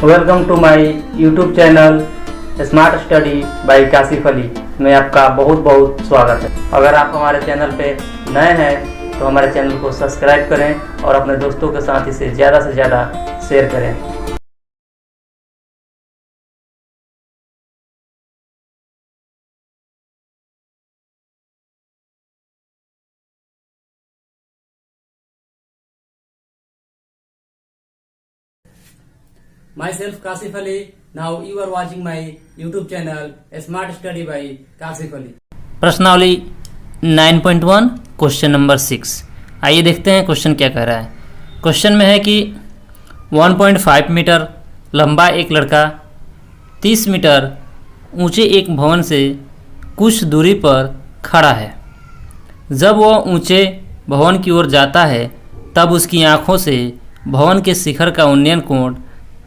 Welcome to my YouTube channel smart study by Kashif Ali में आपका बहुत बहुत स्वागत है। अगर आप हमारे चैनल पे नए हैं तो हमारे चैनल को सब्सक्राइब करें और अपने दोस्तों के साथ इसे ज़्यादा से ज़्यादा शेयर करें। Myself Kasif Ali. Now you are watching my YouTube channel Smart Study by Kasif Ali. प्रश्नावली 9.1 क्वेश्चन नंबर 6। आइए देखते हैं क्वेश्चन क्या कह रहा है। क्वेश्चन में है कि 1.5 मीटर लंबा एक लड़का 30 मीटर ऊंचे एक भवन से कुछ दूरी पर खड़ा है। जब वह ऊंचे भवन की ओर जाता है तब उसकी आंखों से भवन के शिखर का उन्नयन कोण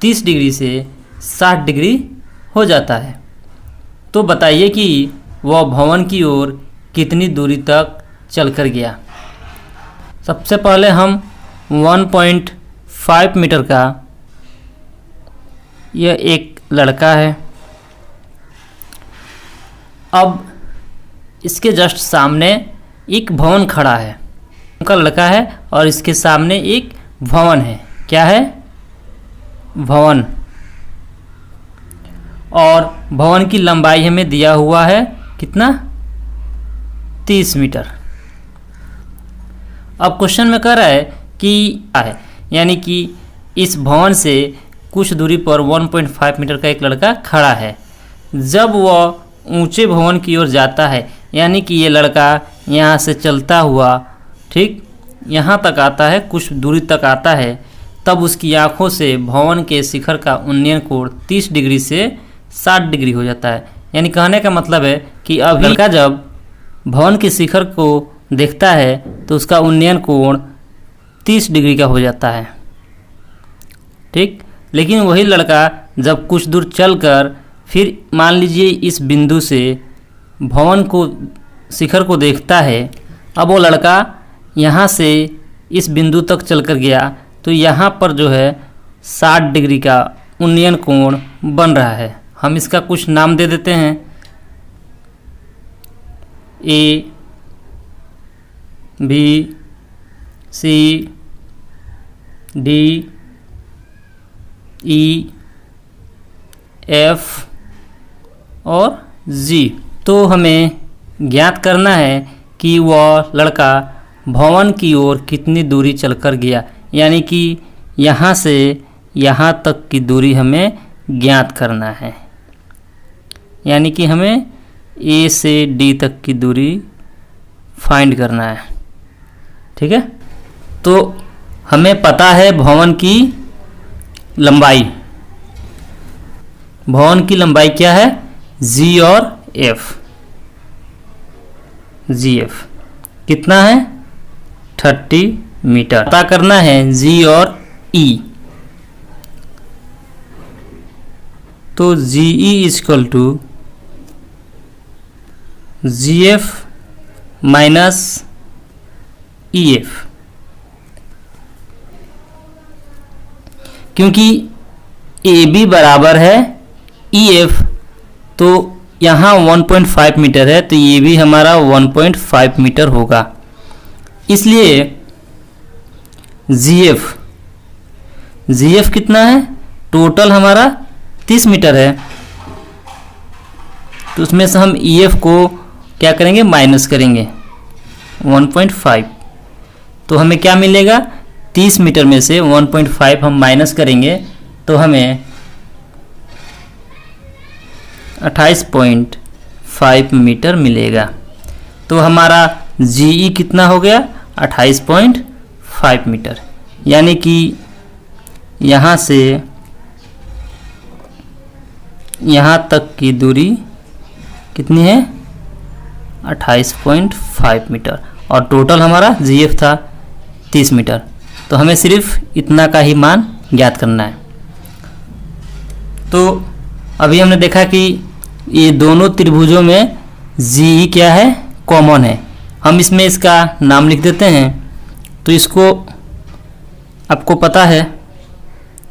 30 डिग्री से 60 डिग्री हो जाता है। तो बताइए कि वह भवन की ओर कितनी दूरी तक चलकर गया। सबसे पहले हम 1.5 मीटर का, यह एक लड़का है। अब इसके जस्ट सामने एक भवन खड़ा है, उनका लड़का है और इसके सामने एक भवन है। क्या है? भवन। और भवन की लंबाई हमें दिया हुआ है कितना? 30 मीटर। अब क्वेश्चन में कह रहा है कि है यानी कि इस भवन से कुछ दूरी पर 1.5 मीटर का एक लड़का खड़ा है। जब वह ऊंचे भवन की ओर जाता है यानी कि ये लड़का यहाँ से चलता हुआ ठीक यहाँ तक आता है, कुछ दूरी तक आता है, तब उसकी आंखों से भवन के शिखर का उन्नयन कोण 30 डिग्री से 60 डिग्री हो जाता है। यानी कहने का मतलब है कि अभी लड़का जब भवन के शिखर को देखता है तो उसका उन्नयन कोण 30 डिग्री का हो जाता है। ठीक, लेकिन वही लड़का जब कुछ दूर चलकर फिर मान लीजिए इस बिंदु से भवन को शिखर को देखता है, अब वो लड़का यहाँ से इस बिंदु तक चलकर गया तो यहाँ पर जो है 60 डिग्री का उन्नयन कोण बन रहा है। हम इसका कुछ नाम दे देते हैं। ए, बी, सी, डी, ई, एफ और जी। तो हमें ज्ञात करना है कि वह लड़का भवन की ओर कितनी दूरी चलकर गया, यानी कि यहाँ से यहाँ तक की दूरी हमें ज्ञात करना है। यानी कि हमें ए से डी तक की दूरी फाइंड करना है। ठीक है, तो हमें पता है भवन की लंबाई। भवन की लंबाई क्या है? जी और एफ। जी एफ कितना है? 30 मीटर। पता करना है जी और ई। तो G E equal to G F minus E F. क्योंकि ए बी बराबर है ई एफ, तो यहाँ 1.5 मीटर है तो ये भी हमारा 1.5 मीटर होगा। इसलिए जी एफ कितना है? टोटल हमारा 30 मीटर है, तो उसमें से हम ई एफ को क्या करेंगे? माइनस करेंगे 1.5। तो हमें क्या मिलेगा? 30 मीटर में से 1.5 हम माइनस करेंगे तो हमें 28.5 मीटर मिलेगा। तो हमारा जी ई कितना हो गया? 28.5 मीटर। यानी कि यहाँ से यहाँ तक की दूरी कितनी है? 28.5 मीटर। और टोटल हमारा जी एफ था 30 मीटर। तो हमें सिर्फ इतना का ही मान ज्ञात करना है। तो अभी हमने देखा कि ये दोनों त्रिभुजों में जी क्या है? कॉमन है। हम इसमें इसका नाम लिख देते हैं। तो इसको आपको पता है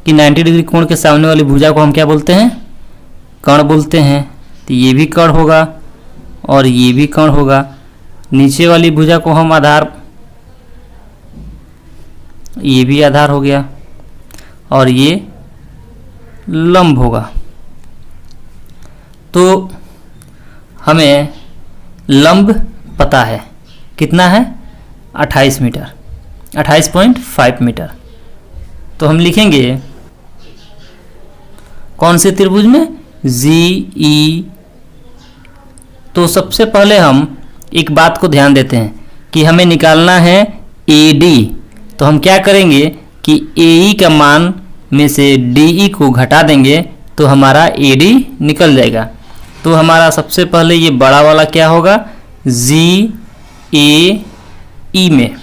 कि 90 डिग्री कोण के सामने वाली भुजा को हम क्या बोलते हैं? कर्ण बोलते हैं। तो ये भी कर्ण होगा और ये भी कर्ण होगा। नीचे वाली भुजा को हम आधार, ये भी आधार हो गया और ये लंब होगा। तो हमें लंब पता है, कितना है? 28 मीटर, 28.5 मीटर। तो हम लिखेंगे कौन से त्रिभुज में? GE। तो सबसे पहले हम एक बात को ध्यान देते हैं कि हमें निकालना है AD। तो हम क्या करेंगे कि AE का मान में से DE को घटा देंगे तो हमारा AD निकल जाएगा। तो हमारा सबसे पहले ये बड़ा वाला क्या होगा? GAE में,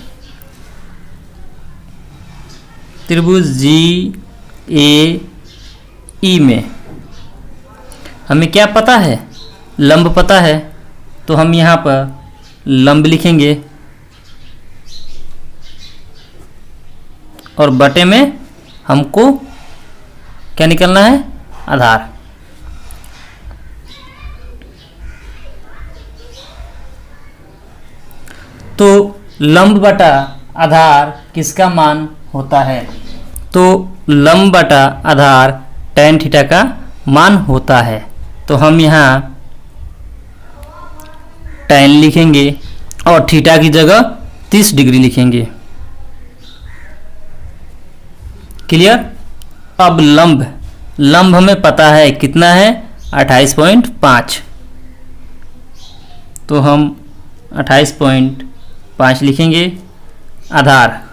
त्रिभुज GAE में हमें क्या पता है? लंब पता है। तो हम यहाँ पर लंब लिखेंगे और बटे में हमको क्या निकलना है? आधार। तो लंब बटा आधार किसका मान होता है? तो लंब बटा आधार tan थीटा का मान होता है। तो हम यहाँ tan लिखेंगे और थीटा की जगह 30 डिग्री लिखेंगे। क्लियर? अब लंब हमें पता है कितना है? 28.5। तो हम 28.5 लिखेंगे। आधार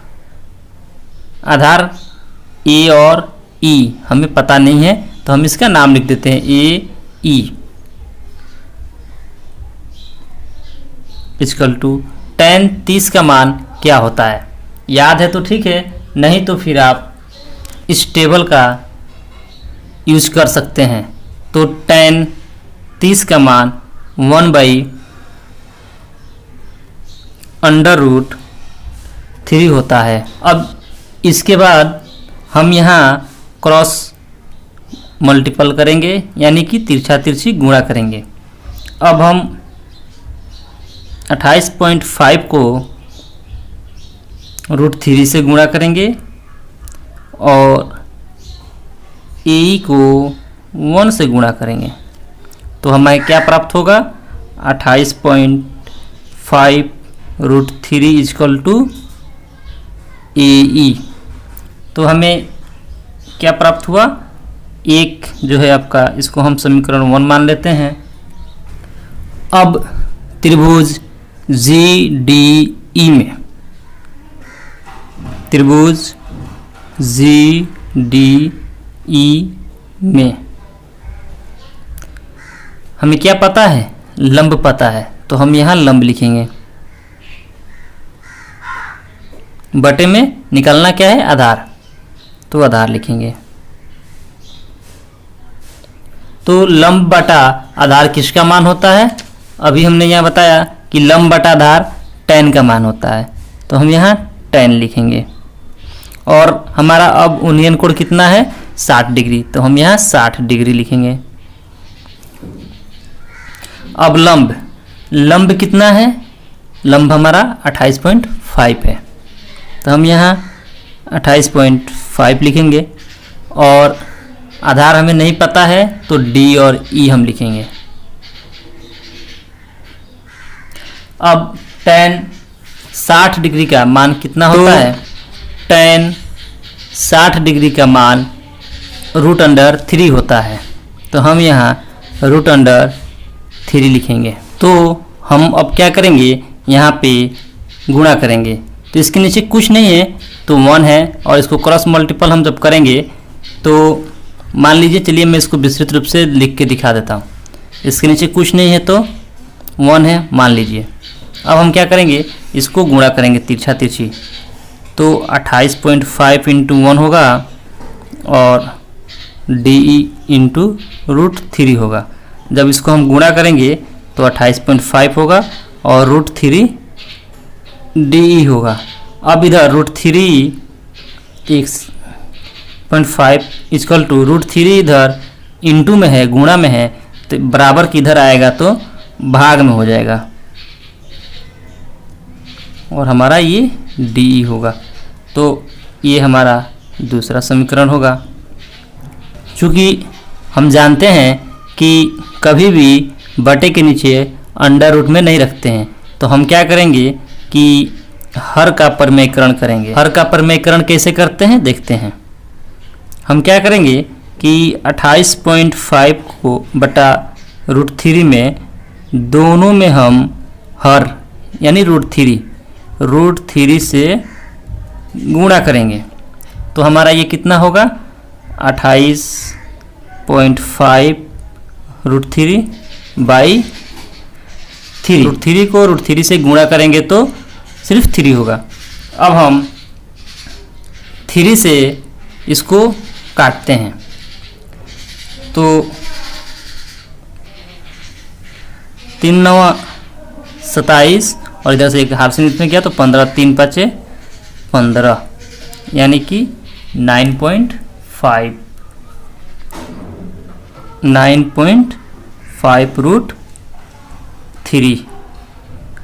A और E हमें पता नहीं है तो हम इसका नाम लिख देते हैं AE इक्वल टू tan 30 का मान क्या होता है? याद है तो ठीक है, नहीं तो फिर आप इस टेबल का यूज कर सकते हैं। तो tan 30 का मान 1/√3 होता है। अब इसके बाद हम यहाँ क्रॉस मल्टीपल करेंगे, यानी कि तिरछा तिरछी गुणा करेंगे। अब हम 28.5 को √3 से गुणा करेंगे और AE को 1 से गुणा करेंगे तो हमें क्या प्राप्त होगा? 28.5 √3 इक्वल टू AE। तो हमें क्या प्राप्त हुआ? एक जो है आपका, इसको हम समीकरण 1 मान लेते हैं। अब त्रिभुज GDE में, त्रिभुज GDE में हमें क्या पता है? लंब पता है। तो हम यहाँ लंब लिखेंगे, बटे में निकालना क्या है? आधार। तो आधार लिखेंगे। तो लंब बटा आधार किसका मान होता है? अभी हमने यहाँ बताया कि लंब बटा आधार tan का मान होता है। तो हम यहाँ tan लिखेंगे और हमारा अब यूनियन कोण कितना है? 60 डिग्री। तो हम यहाँ 60 डिग्री लिखेंगे। अब लंब कितना है? लंब हमारा 28.5 है। तो हम यहाँ 28.5 लिखेंगे और आधार हमें नहीं पता है तो D और E हम लिखेंगे। अब tan 60 डिग्री का मान कितना होता है? tan 60 डिग्री का मान √3 होता है। तो हम यहाँ √3 लिखेंगे। तो हम अब क्या करेंगे? यहाँ पे गुणा करेंगे। तो इसके नीचे कुछ नहीं है तो 1 है और इसको क्रॉस मल्टीपल हम जब करेंगे तो मान लीजिए, चलिए मैं इसको विस्तृत रूप से लिख के दिखा देता हूँ। इसके नीचे कुछ नहीं है तो 1 है मान लीजिए। अब हम क्या करेंगे? इसको गुणा करेंगे तिरछा तिरछी। तो 28.5 × 1 होगा और DE × √3 होगा। जब इसको हम गुणा करेंगे तो 28.5 होगा और √3 DE होगा। अब इधर √3 1.5 इक्वल टू √3 इधर इंटू में है, गुणा में है, तो बराबर किधर आएगा तो भाग में हो जाएगा और हमारा ये डी होगा। तो ये हमारा दूसरा समीकरण होगा। चूँकि हम जानते हैं कि कभी भी बटे के नीचे अंडर रूट में नहीं रखते हैं, तो हम क्या करेंगे कि हर का परिमेयकरण करेंगे। हर का परिमेयकरण कैसे करते हैं देखते हैं। हम क्या करेंगे कि 28.5 को बटा √3 में दोनों में हम हर यानी √3 से गुणा करेंगे। तो हमारा ये कितना होगा 28.5 √3 बाई 3। √3 को √3 से गुणा करेंगे तो सिर्फ 3 होगा। अब हम 3 से इसको काटते हैं तो 3 9 27 और इधर से एक हाफ से में किया तो 15 3 5 15 यानी कि 9.5 √3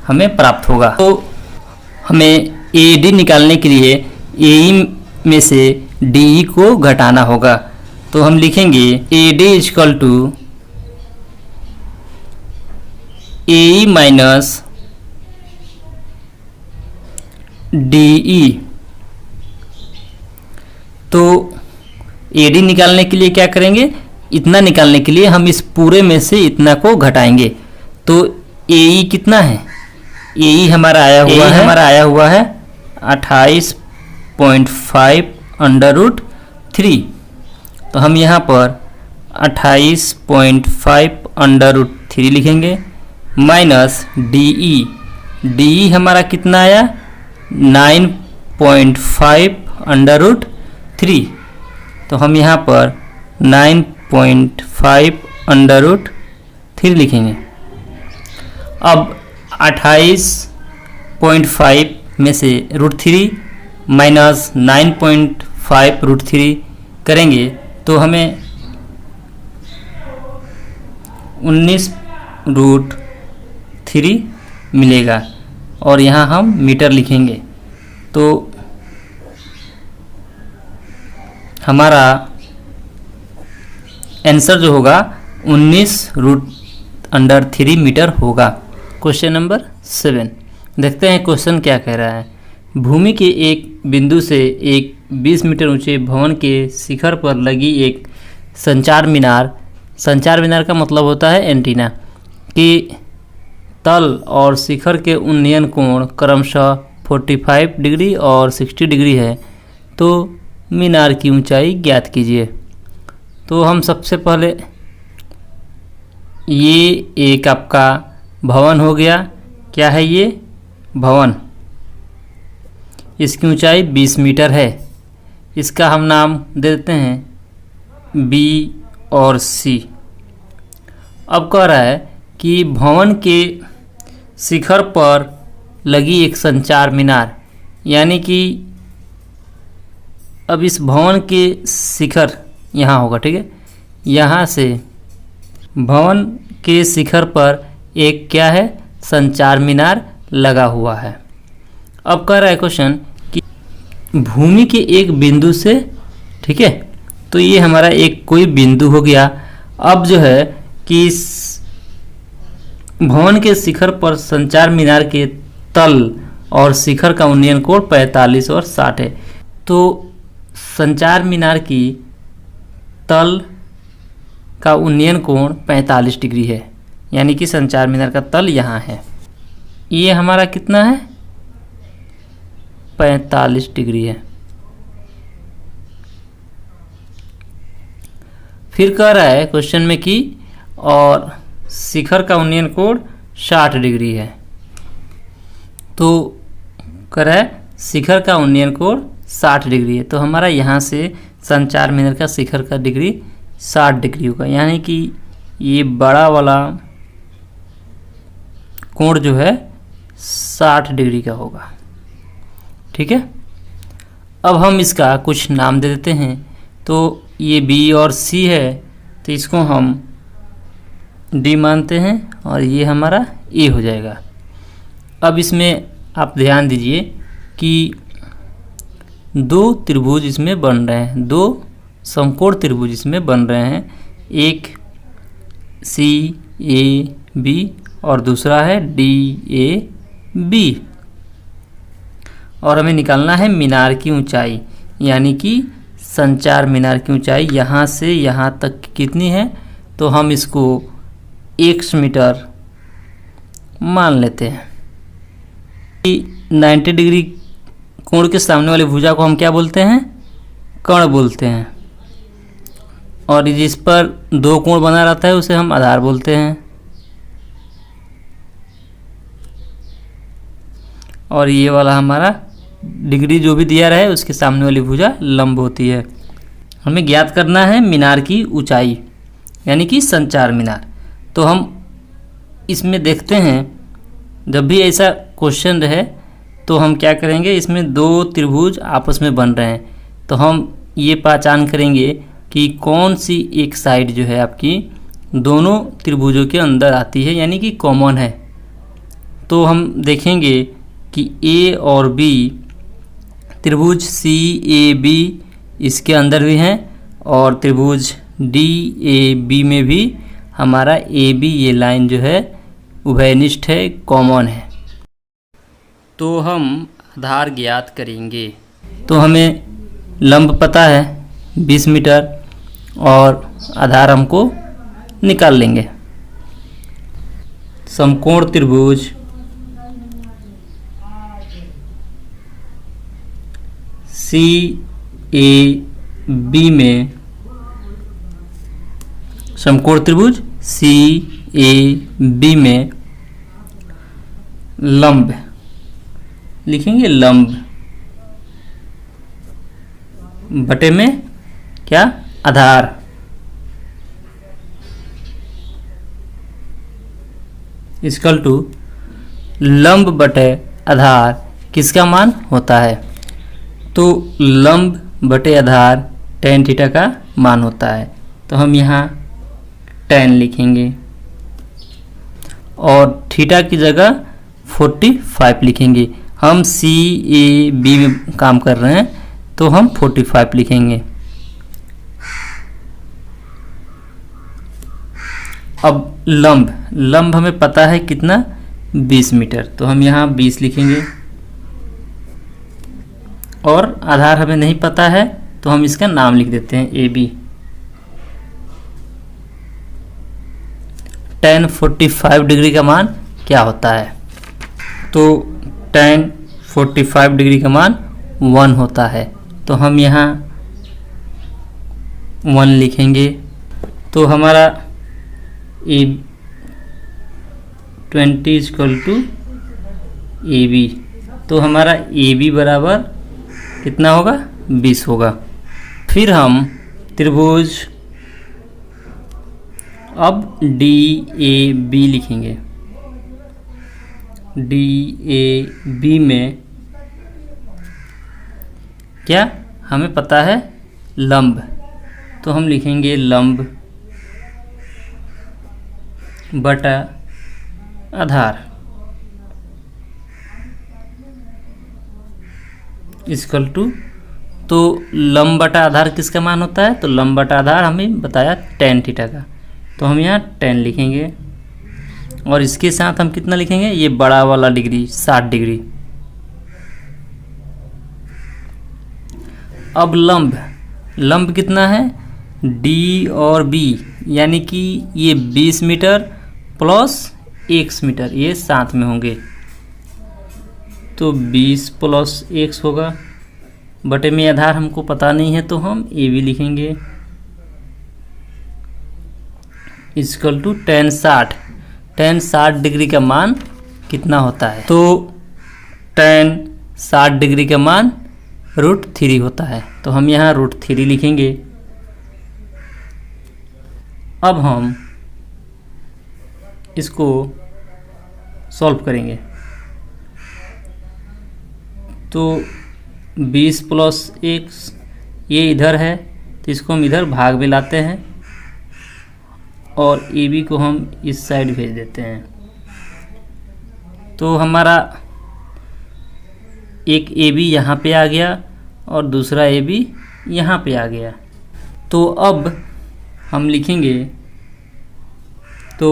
हमें प्राप्त होगा। तो हमें AD निकालने के लिए AE में से DE को घटाना होगा। तो हम लिखेंगे AD equal to AE minus DE। तो AD निकालने के लिए क्या करेंगे, इतना निकालने के लिए हम इस पूरे में से इतना को घटाएंगे। तो AE कितना है, AE हमारा आया हुआ है 28.5 √3। तो हम यहाँ पर 28.5 √3 लिखेंगे माइनस DE हमारा कितना आया 9.5 √3। तो हम यहाँ पर 9.5 √3 लिखेंगे। अब 28.5 में से √3 माइनस 9.5 √3 करेंगे तो हमें 19 √3 मिलेगा और यहाँ हम मीटर लिखेंगे। तो हमारा आंसर जो होगा 19 √3 मीटर होगा। क्वेश्चन नंबर 7 देखते हैं क्वेश्चन क्या कह रहा है। भूमि के एक बिंदु से एक 20 मीटर ऊंचे भवन के शिखर पर लगी एक संचार मीनार का मतलब होता है एंटीना की तल और शिखर के उन्नयन कोण क्रमशः 45 डिग्री और 60 डिग्री है। तो मीनार की ऊंचाई ज्ञात कीजिए। तो हम सबसे पहले ये एक आपका भवन हो गया। क्या है ये भवन, इसकी ऊंचाई 20 मीटर है। इसका हम नाम दे देते हैं B और C। अब कह रहा है कि भवन के शिखर पर लगी एक संचार मीनार, यानी कि अब इस भवन के शिखर यहाँ होगा, ठीक है। यहाँ से भवन के शिखर पर एक क्या है संचार मीनार लगा हुआ है। अब कह रहा है क्वेश्चन कि भूमि के एक बिंदु से, ठीक है, तो ये हमारा एक कोई बिंदु हो गया। अब जो है कि भवन के शिखर पर संचार मीनार के तल और शिखर का उन्नयन कोण 45 और 60 है। तो संचार मीनार की तल का उन्नयन कोण 45 डिग्री है, यानी कि संचार मीनार का तल यहाँ है। ये हमारा कितना है 45 डिग्री है। फिर कह रहा है क्वेश्चन में कि और शिखर का उन्नयन कोण 60 डिग्री है। तो कह रहा है शिखर का उन्नयन कोण 60 डिग्री है। तो हमारा यहाँ से संचार मीनार का शिखर का डिग्री 60 डिग्री होगा, यानी कि ये बड़ा वाला कोण जो है 60 डिग्री का होगा, ठीक है। अब हम इसका कुछ नाम दे देते हैं। तो ये B और C है, तो इसको हम D मानते हैं और ये हमारा A हो जाएगा। अब इसमें आप ध्यान दीजिए कि दो त्रिभुज इसमें बन रहे हैं, दो समकोण त्रिभुज इसमें बन रहे हैं, एक CAB और दूसरा है DAB। और हमें निकालना है मीनार की ऊंचाई, यानी कि संचार मीनार की ऊंचाई यहाँ से यहाँ तक कितनी है, तो हम इसको x मीटर मान लेते हैं। 90 डिग्री कोण के सामने वाली भुजा को हम क्या बोलते हैं, कर्ण बोलते हैं, और जिस पर दो कोण बना रहता है उसे हम आधार बोलते हैं। और ये वाला हमारा डिग्री जो भी दिया रहे उसके सामने वाली भुजा लंब होती है। हमें ज्ञात करना है मीनार की ऊंचाई, यानी कि संचार मीनार। तो हम इसमें देखते हैं, जब भी ऐसा क्वेश्चन रहे तो हम क्या करेंगे, इसमें दो त्रिभुज आपस में बन रहे हैं तो हम ये पहचान करेंगे कि कौन सी एक साइड जो है आपकी दोनों त्रिभुजों के अंदर आती है, यानी कि कॉमन है। तो हम देखेंगे कि A और B त्रिभुज CAB इसके अंदर भी हैं और त्रिभुज DAB में भी हमारा AB ये लाइन जो है उभयनिष्ठ है, कॉमन है। तो हम आधार ज्ञात करेंगे। तो हमें लंब पता है 20 मीटर और आधार हमको निकाल लेंगे। समकोण त्रिभुज CAB में, समकोण त्रिभुज CAB में लंब लिखेंगे, लंब बटे में क्या, आधार। इक्वल टू लंब बटे आधार किसका मान होता है, तो लंब बटे आधार tan थीटा का मान होता है। तो हम यहाँ tan लिखेंगे और थीटा की जगह 45 लिखेंगे। हम CAB में काम कर रहे हैं तो हम 45 लिखेंगे। अब लंब हमें पता है कितना, 20 मीटर, तो हम यहाँ 20 लिखेंगे। और आधार हमें नहीं पता है तो हम इसका नाम लिख देते हैं AB। tan 45 डिग्री का मान क्या होता है, तो tan 45 डिग्री का मान 1 होता है। तो हम यहाँ 1 लिखेंगे। तो हमारा A20 = AB, तो हमारा AB बराबर कितना होगा, 20 होगा। फिर हम त्रिभुज अब DAB लिखेंगे। DAB में क्या हमें पता है, लंब, तो हम लिखेंगे लंब बटा आधार इक्वल टू, तो लंब बटा आधार किसका मान होता है, तो लंब बटा आधार हमें बताया tan थीटा का, तो हम यहाँ tan लिखेंगे। और इसके साथ हम कितना लिखेंगे, ये बड़ा वाला डिग्री 60 डिग्री। अब लंब कितना है, D और B, यानी कि ये 20 मीटर प्लस x मीटर, ये साथ में होंगे, तो 20 + x होगा। बटे में आधार हमको पता नहीं है तो हम AB लिखेंगे इक्वल टू tan 60 डिग्री का मान कितना होता है, तो tan 60 डिग्री का मान √3 होता है। तो हम यहाँ √3 लिखेंगे। अब हम इसको सॉल्व करेंगे, तो 20 + x ये इधर है, तो इसको हम इधर भाग में लाते हैं और AB को हम इस साइड भेज देते हैं। तो हमारा एक AB यहाँ पे आ गया और दूसरा AB यहाँ पे आ गया। तो अब हम लिखेंगे तो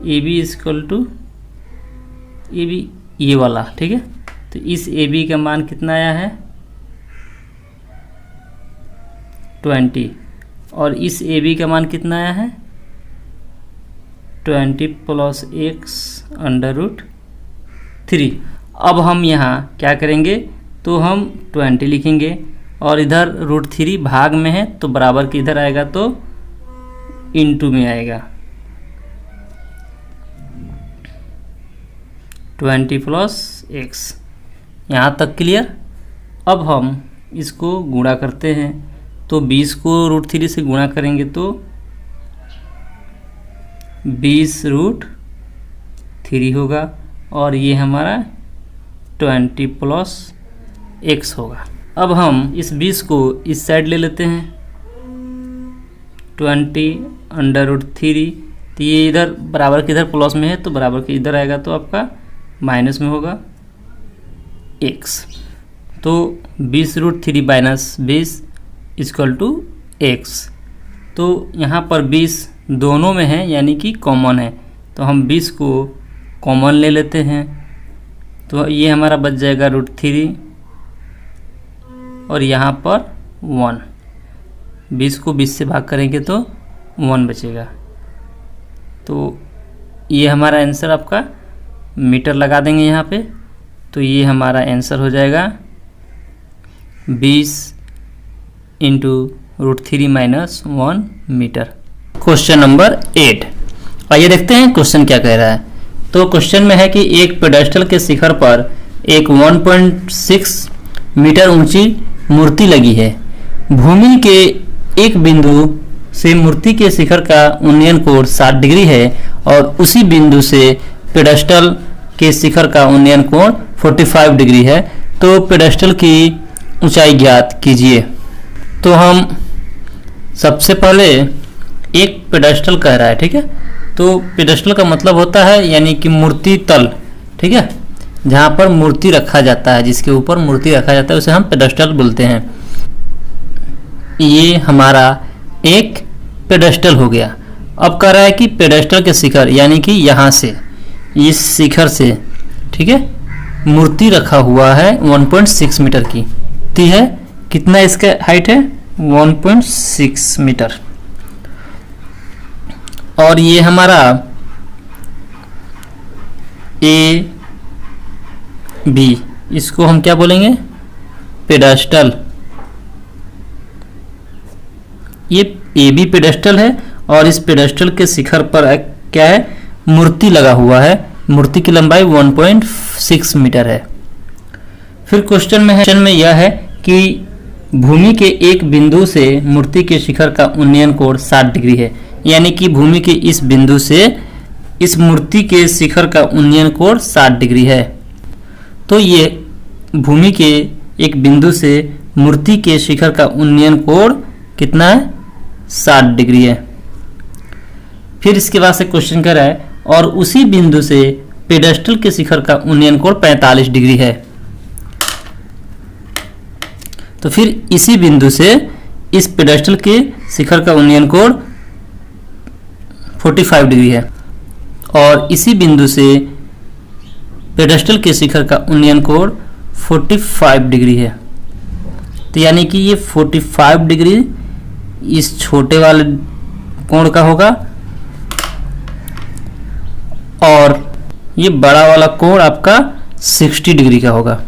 AB इक्वल टू AB ये वाला, ठीक है। तो इस AB का मान कितना आया है 20 और इस AB का मान कितना आया है 20 प्लस x अंडर रूट 3। अब हम यहाँ क्या करेंगे, तो हम 20 लिखेंगे और इधर रूट 3 भाग में है तो बराबर के इधर आएगा तो इनटू में आएगा 20 प्लस x। यहाँ तक क्लियर। अब हम इसको गुणा करते हैं तो 20 को रूट 3 से गुणा करेंगे तो 20 रूट 3 होगा और ये हमारा 20 प्लस x होगा। अब हम इस 20 को इस साइड ले लेते हैं 20 अंडर रूट 3, तो ये इधर बराबर के इधर प्लस में है तो बराबर के इधर आएगा तो आपका माइनस में होगा x। तो 20 root 3 minus 20 equal to x। तो यहाँ पर 20 दोनों में है यानी कि कॉमन है, तो हम 20 को कॉमन ले लेते हैं तो ये हमारा बच जाएगा रूट 3 और यहाँ पर 1। 20 को 20 से भाग करेंगे तो 1 बचेगा। तो ये हमारा आंसर आपका मीटर लगा देंगे यहाँ पे, तो ये हमारा आंसर हो जाएगा 20 into root 3 minus 1 metre. Question number 8, आइए देखते हैं क्वेश्चन क्या कह रहा है। तो क्वेश्चन में है कि एक पेडेस्टल के शिखर पर एक 1.6 मीटर ऊंची मूर्ति लगी है। भूमि के एक बिंदु से मूर्ति के शिखर का उन्नयन कोण 60 डिग्री है और उसी बिंदु से पेडेस्टल के शिखर का उन्नयन कोण 45 डिग्री है। तो पेडेस्टल की ऊंचाई ज्ञात कीजिए। तो हम सबसे पहले एक पेडेस्टल कह रहा है, ठीक है। तो पेडेस्टल का मतलब होता है यानी कि मूर्ति तल, ठीक है, जहाँ पर मूर्ति रखा जाता है, जिसके ऊपर मूर्ति रखा जाता है उसे हम पेडेस्टल बोलते हैं। ये हमारा एक पेडेस्टल हो गया। अब कह रहा है कि पेडेस्टल के शिखर यानी कि यहाँ से इस शिखर से, ठीक है, मूर्ति रखा हुआ है 1.6 मीटर की। ती है कितना इसका हाइट है 1.6 मीटर और ये हमारा ए बी, इसको हम क्या बोलेंगे पेडेस्टल। ये ए बी पेडेस्टल है और इस पेडेस्टल के शिखर पर क्या है मूर्ति लगा हुआ है। मूर्ति की लंबाई 1.6 मीटर है। फिर क्वेश्चन में यह है कि भूमि के एक बिंदु से मूर्ति के शिखर का उन्नयन कोण 60 डिग्री है, यानी कि भूमि के इस बिंदु से इस मूर्ति के शिखर का उन्नयन कोण 60 डिग्री है। तो ये भूमि के एक बिंदु से मूर्ति के शिखर का उन्नयन कोण कितना है 60 डिग्री है। फिर इसके बाद से क्वेश्चन कर रहा है और उसी बिंदु से पेडेस्टल के शिखर का उन्नयन कोण 45 डिग्री है। तो फिर इसी बिंदु से इस पेडेस्टल के शिखर का उन्नयन कोण 45 डिग्री है और इसी बिंदु से पेडेस्टल के शिखर का उन्नयन कोण 45 डिग्री है। तो यानी कि ये 45 डिग्री इस छोटे वाले कोण का होगा और ये बड़ा वाला कोण आपका 60 डिग्री का होगा।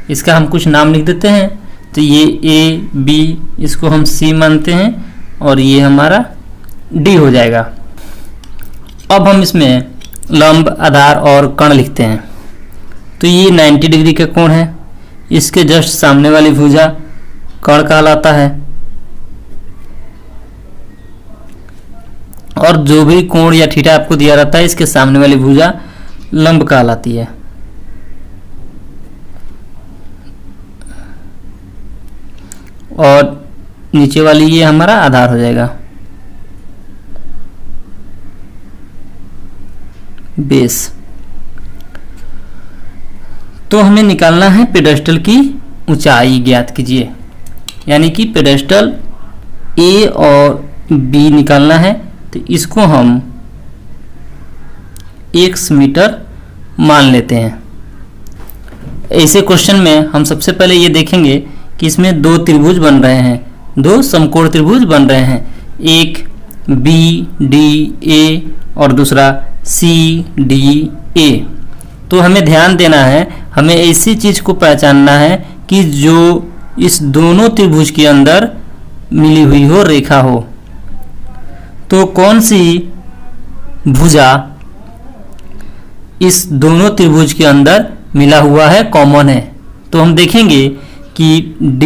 इसका हम कुछ नाम लिख देते हैं। तो ये ए बी, इसको हम सी मानते हैं और ये हमारा डी हो जाएगा। अब हम इसमें लंब, आधार और कर्ण लिखते हैं। तो ये 90 डिग्री का कोण है। इसके जस्ट सामने वाली भुजा कर्ण कहलाता है और जो भी कोण या थीटा आपको दिया रहता है इसके सामने वाली भुजा लंब कहलाती है। और नीचे वाली ये हमारा आधार हो जाएगा, बेस। तो हमें निकालना है पेडेस्टल की ऊंचाई ज्ञात कीजिए, यानी कि पेडेस्टल ए और बी निकालना है। तो इसको हम x मीटर मान लेते हैं। ऐसे क्वेश्चन में हम सबसे पहले ये देखेंगे कि इसमें दो त्रिभुज बन रहे हैं, दो समकोण त्रिभुज बन रहे हैं, एक BDA और दूसरा CDA। तो हमें ध्यान देना है, हमें ऐसी चीज़ को पहचानना है कि जो इस दोनों त्रिभुज के अंदर मिली हुई हो, रेखा हो। तो कौन सी भुजा इस दोनों त्रिभुज के अंदर मिला हुआ है, कॉमन है? तो हम देखेंगे कि D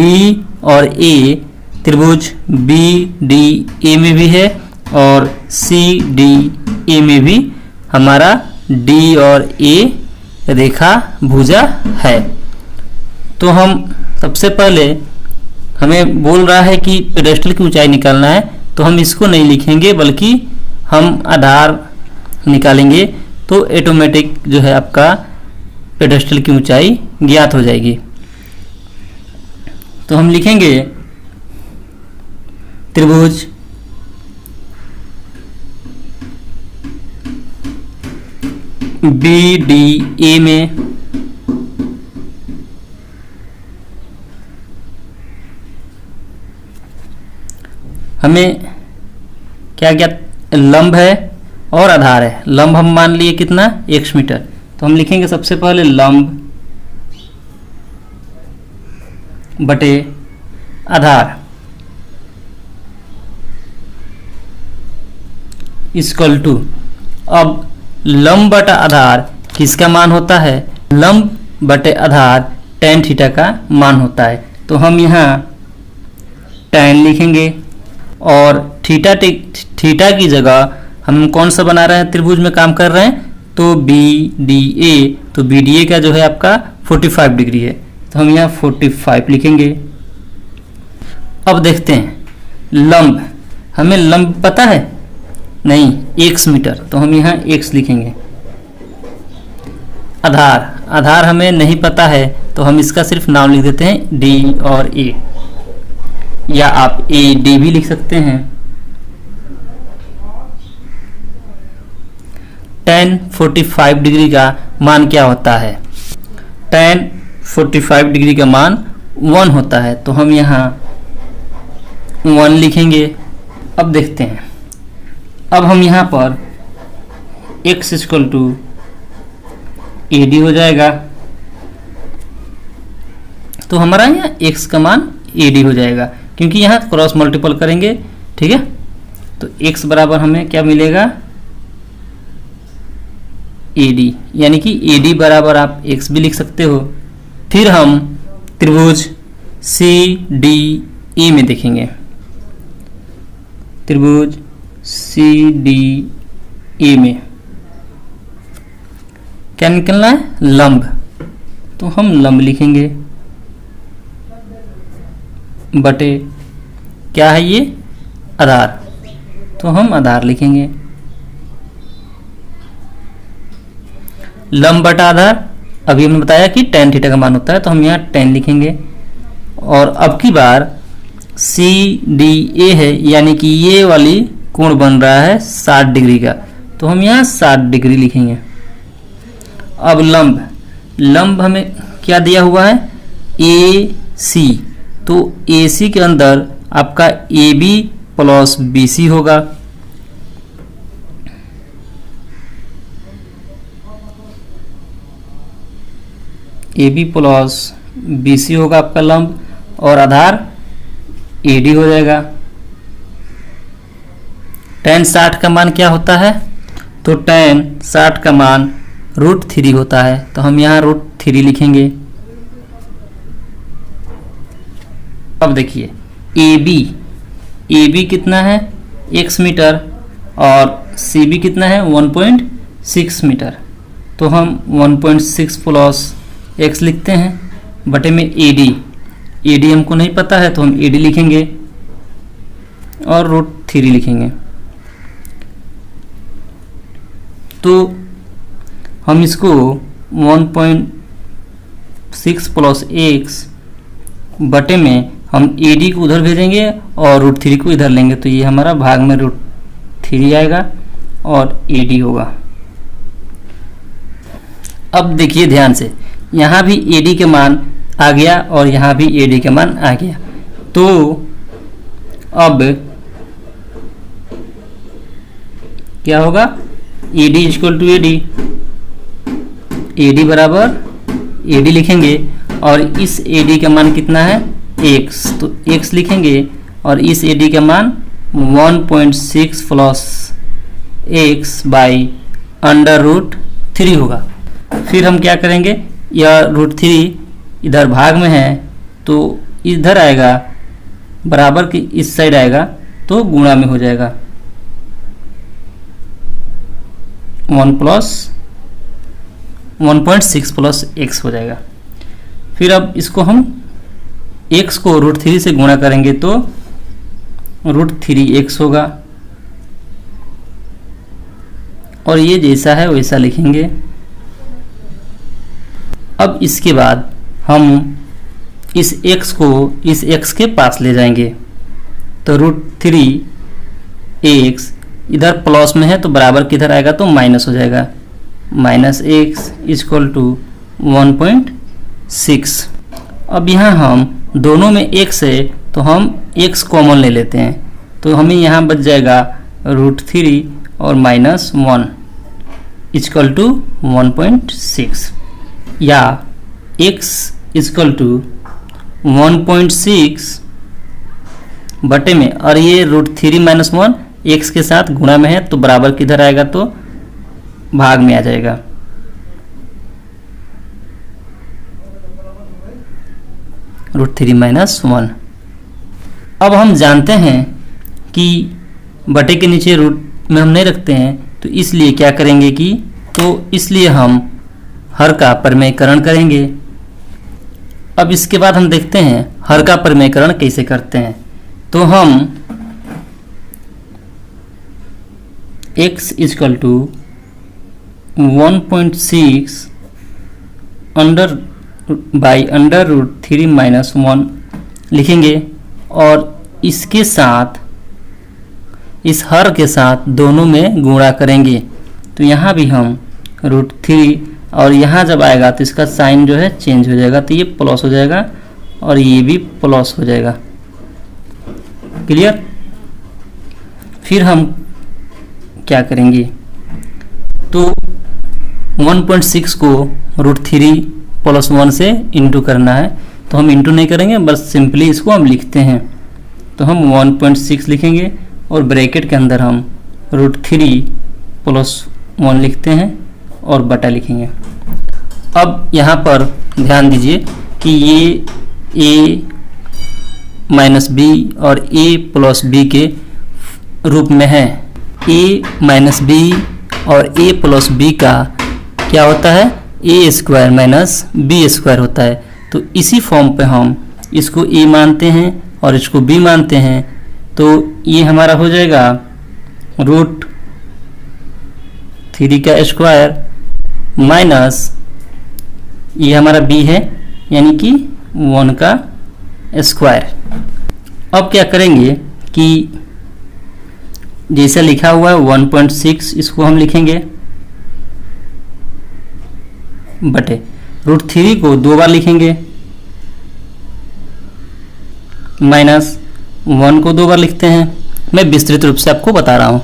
और A त्रिभुज BDA में भी है और CDA में भी हमारा D और A रेखा भुजा है। तो हम सबसे पहले, हमें बोल रहा है कि पेडेस्टल की ऊंचाई निकालना है, तो हम इसको नहीं लिखेंगे बल्कि हम आधार निकालेंगे, तो ऑटोमेटिक जो है आपका पेडेस्टल की ऊंचाई ज्ञात हो जाएगी। तो हम लिखेंगे त्रिभुज BDA में हमें क्या क्या लंब है और आधार है। लंब हम मान लिए कितना, x मीटर। तो हम लिखेंगे सबसे पहले लंब बटे आधार इक्वल टू, अब लंब बटा आधार किसका मान होता है, लंब बटे आधार tan थीटा का मान होता है। तो हम यहाँ tan लिखेंगे और थीटा की जगह हम कौन सा बना रहे हैं, त्रिभुज में काम कर रहे हैं, तो BDA। तो BDA का जो है आपका 45 डिग्री है, तो हम यहाँ 45 लिखेंगे। अब देखते हैं लंब, हमें लंब पता है नहीं, x मीटर, तो हम यहाँ x लिखेंगे। आधार हमें नहीं पता है, तो हम इसका सिर्फ नाम लिख देते हैं D और A, या आप AD भी लिख सकते हैं। tan 45 डिग्री का मान क्या होता है, tan 45 डिग्री का मान 1 होता है, तो हम यहाँ 1 लिखेंगे। अब देखते हैं, अब हम यहाँ पर x इक्वल टू AD हो जाएगा, तो हमारा यहाँ x का मान AD हो जाएगा, क्योंकि यहाँ क्रॉस मल्टीपल करेंगे, ठीक है। तो x बराबर हमें क्या मिलेगा, AD, यानी कि AD बराबर आप x भी लिख सकते हो। फिर हम त्रिभुज CDA में देखेंगे, त्रिभुज CDA में क्या निकलना है, लंब। तो हम लंब लिखेंगे बटे क्या है ये, आधार, तो हम आधार लिखेंगे। लंब बटा आधार, अभी हमने बताया कि tan थीटा का मान होता है, तो हम यहाँ tan लिखेंगे। और अब की बार CDA है, यानी कि ये वाली कोण बन रहा है 60 डिग्री का, तो हम यहाँ 60 डिग्री लिखेंगे। अब लंब हमें क्या दिया हुआ है, AC, तो AC के अंदर आपका AB प्लस BC होगा। AB प्लस BC होगा आपका लंब, और आधार AD हो जाएगा। tan 60 का मान क्या होता है, तो tan 60 का मान √3 होता है, तो हम यहाँ √3 लिखेंगे। अब देखिए AB कितना है, x मीटर, और CB कितना है, 1.6 मीटर, तो हम 1.6 प्लस x लिखते हैं बटे में AD AD हमको नहीं पता है तो हम AD लिखेंगे और √3 लिखेंगे। तो हम इसको 1.6 प्लस x बटे में हम AD को उधर भेजेंगे और √3 को इधर लेंगे, तो ये हमारा भाग में √3 आएगा और AD होगा। अब देखिए ध्यान से, यहाँ भी AD के मान आ गया और यहाँ भी AD के मान आ गया। तो अब क्या होगा, AD equal to AD, AD बराबर AD लिखेंगे और इस AD का मान कितना है x, तो x लिखेंगे और इस AD का मान 1.6 प्लस x बाई √3 होगा। फिर हम क्या करेंगे, यह √3 इधर भाग में है तो इधर आएगा, बराबर की इस साइड आएगा तो गुणा में हो जाएगा, 1.6 प्लस x हो जाएगा। फिर अब इसको हम x को √3 से गुणा करेंगे तो √3x होगा और ये जैसा है वैसा लिखेंगे। अब इसके बाद हम इस x को इस x के पास ले जाएंगे तो √3x इधर प्लस में है तो बराबर किधर आएगा तो माइनस हो जाएगा, -x इक्वल टू 1.6। अब यहाँ हम दोनों में x है तो हम x कॉमन ले लेते हैं, तो हमें यहाँ बच जाएगा √3 और -1 इक्वल टू 1.6, या x इक्वल टू 1.6 बटे में, और ये √3 - 1 x के साथ गुणा में है तो बराबर किधर आएगा तो भाग में आ जाएगा। √3 - 1। अब हम जानते हैं कि बटे के नीचे रूट में हम नहीं रखते हैं, तो इसलिए क्या करेंगे कि इसलिए हम हर का परिमेयकरण करेंगे। अब इसके बाद हम देखते हैं हर का परिमेयकरण कैसे करते हैं। तो हम x इक्वल टू 1.6 बाई √3 - 1 लिखेंगे और इसके साथ इस हर के साथ दोनों में गुणा करेंगे। तो यहाँ भी हम √3 और यहाँ जब आएगा तो इसका साइन जो है चेंज हो जाएगा, तो ये प्लस हो जाएगा और ये भी प्लस हो जाएगा। क्लियर। फिर हम क्या करेंगे, तो 1.6 को √3 + 1 से इंटू करना है, तो हम इंटू नहीं करेंगे, बस सिंपली इसको हम लिखते हैं। तो हम 1.6 लिखेंगे और ब्रैकेट के अंदर हम √3 + 1 लिखते हैं और बटा लिखेंगे। अब यहाँ पर ध्यान दीजिए कि ये a - b और a + b के रूप में है। a - b और a + b का क्या होता है, a² - b² होता है। तो इसी फॉर्म पे हम इसको a मानते हैं और इसको b मानते हैं, तो ये हमारा हो जाएगा √3 का स्क्वायर माइनस ये हमारा b है यानी कि 1 का स्क्वायर। अब क्या करेंगे कि जैसा लिखा हुआ है 1.6 इसको हम लिखेंगे बटे √3 को 2 बार लिखेंगे, माइनस 1 को 2 बार लिखते हैं। मैं विस्तृत रूप से आपको बता रहा हूँ।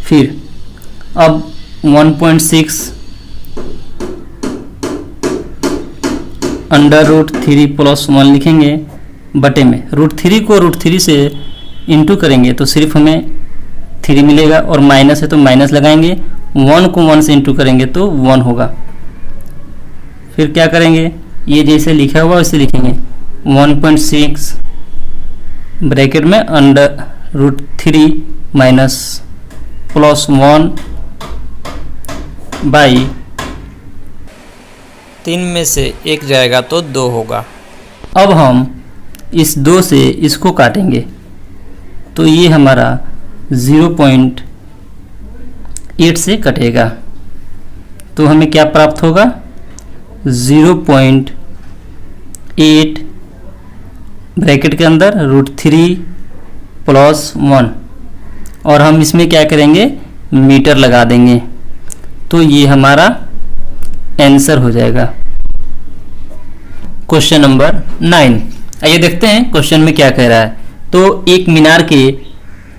फिर अब 1.6 √3 + 1 लिखेंगे बटे में √3 को √3 से इंटू करेंगे तो सिर्फ हमें 3 मिलेगा और माइनस है तो माइनस लगाएंगे, 1 को 1 से इंटू करेंगे तो 1 होगा। फिर क्या करेंगे, ये जैसे लिखा हुआ वैसे लिखेंगे 1.6 ब्रैकेट में √3 माइनस +1 बाई 3 में से 1 जाएगा तो 2 होगा। अब हम इस 2 से इसको काटेंगे तो ये हमारा 0.8 से कटेगा, तो हमें क्या प्राप्त होगा 0.8 ब्रैकेट के अंदर √3 + 1 और हम इसमें क्या करेंगे मीटर लगा देंगे, तो ये हमारा आंसर हो जाएगा। क्वेश्चन नंबर 9, आइए देखते हैं क्वेश्चन में क्या कह रहा है। तो एक मीनार के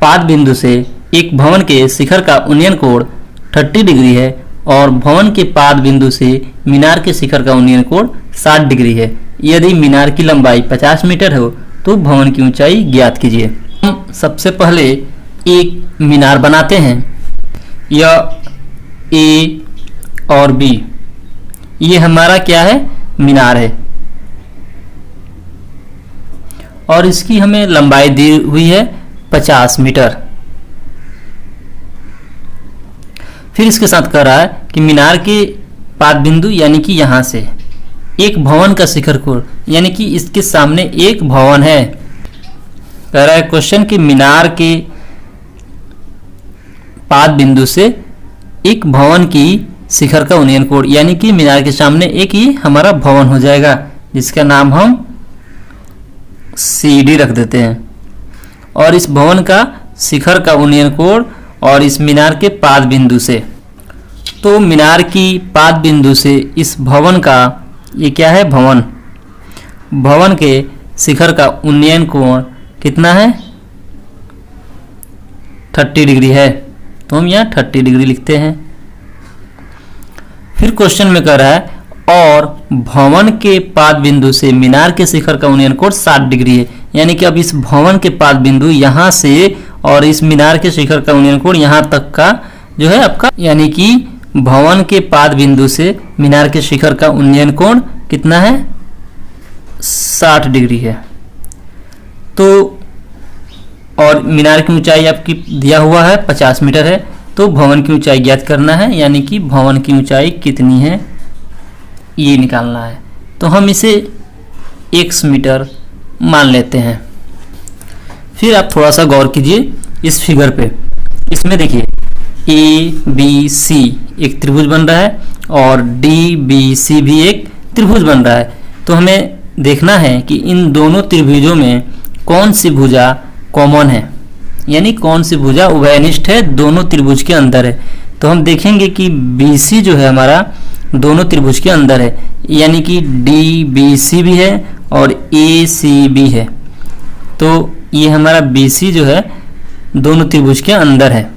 पाद बिंदु से एक भवन के शिखर का उन्नयन कोण 30 डिग्री है और भवन के पाद बिंदु से मीनार के शिखर का उन्नयन कोण 60 डिग्री है। यदि मीनार की लंबाई 50 मीटर हो तो भवन की ऊंचाई ज्ञात कीजिए। हम सबसे पहले एक मीनार बनाते हैं। यह ए और बी, ये हमारा क्या है मीनार है और इसकी हमें लंबाई दी हुई है 50 मीटर। फिर इसके साथ कह रहा है कि मीनार के पाद बिंदु यानी कि यहां से एक भवन का शिखर कोण, यानी कि इसके सामने एक भवन है। कह रहा है क्वेश्चन कि मीनार के पाद बिंदु से एक भवन की शिखर का उन्नयन कोण, यानी कि मीनार के सामने एक ही हमारा भवन हो जाएगा जिसका नाम हम CD रख देते हैं, और इस भवन का शिखर का उन्नयन कोण और इस मीनार के पाद बिंदु से, तो मीनार की पाद बिंदु से इस भवन का, ये क्या है भवन, भवन के शिखर का उन्नयन कोण कितना है 30 डिग्री है, तो हम यहाँ 30 डिग्री लिखते हैं। फिर क्वेश्चन में कह रहा है और भवन के पाद बिंदु से मीनार के शिखर का उन्नयन कोण 60 डिग्री है, यानी कि अब इस भवन के पाद बिंदु यहाँ से और इस मीनार के शिखर का उन्नयन कोण यहाँ तक का जो है आपका, यानी कि भवन के पाद बिंदु से मीनार के शिखर का उन्नयन कोण कितना है 60 डिग्री है। तो और मीनार की ऊंचाई आपकी दिया हुआ है 50 मीटर है, तो भवन की ऊंचाई ज्ञात करना है, यानी कि भवन की ऊंचाई कितनी है ये निकालना है। तो हम इसे x मीटर मान लेते हैं। फिर आप थोड़ा सा गौर कीजिए इस फिगर पे। इसमें देखिए ABC एक त्रिभुज बन रहा है और DBC भी एक त्रिभुज बन रहा है। तो हमें देखना है कि इन दोनों त्रिभुजों में कौन सी भुजा कॉमन है, यानी कौन सी भुजा उभयनिष्ठ है, दोनों त्रिभुज के अंदर है। तो हम देखेंगे कि BC जो है हमारा दोनों त्रिभुज के अंदर है, यानी कि DBC भी है और AC भी है। तो ये हमारा BC जो है दोनों त्रिभुज के अंदर है।